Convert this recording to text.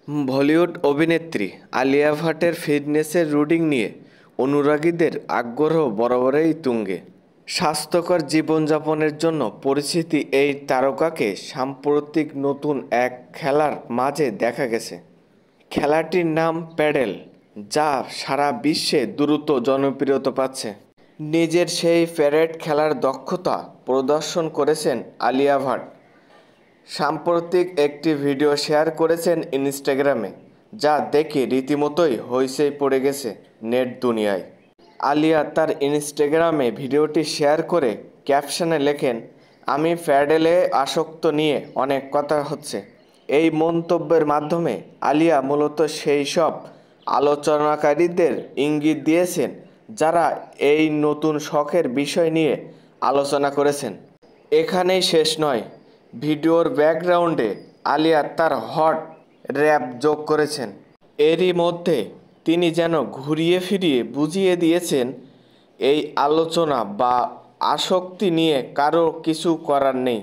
বলিউড অভিনেত্রী আলিয়া ভাটের ফিটনেসের রুটিন নিয়ে অনুরাগীদের আগ্রহ বরাবরই তুঙ্গে। স্বাস্থ্যকর জীবনযাপনের জন্য পরিচিত এই তারকাকে সাম্প্রতিক নতুন এক খেলার মাঝে দেখা গেছে। খেলাটির নাম প্যাডেল, যা সারা বিশ্বে দ্রুত জনপ্রিয়তা পাচ্ছে। নিজের সেই প্যাডেল খেলার দক্ষতা প্রদর্শন করেছেন আলিয়া ভাট। সাম্প্রতিক একটি ভিডিও শেয়ার করেছেন ইনস্টাগ্রামে, যা দেখে রীতিমতোই হইচই পড়ে গেছে নেট দুনিয়ায়। আলিয়া তার ইনস্টাগ্রামে ভিডিওটি শেয়ার করে ক্যাপশনে লেখেন, আমি প্যাডেলে আসক্ত নিয়ে অনেক কথা হচ্ছে। এই মন্তব্যের মাধ্যমে আলিয়া মূলত সেই সব আলোচনাকারীদের ইঙ্গিত দিয়েছেন যারা এই নতুন শখের বিষয় নিয়ে আলোচনা করেছেন। এখানেই শেষ নয়, ভিডিওর ব্যাকগ্রাউন্ডে আলিয়া তার হট র্যাপ যোগ করেছেন। এরই মধ্যে তিনি যেন ঘুরিয়ে ফিরিয়ে বুঝিয়ে দিয়েছেন, এই আলোচনা বা আসক্তি নিয়ে কারো কিছু করার নেই।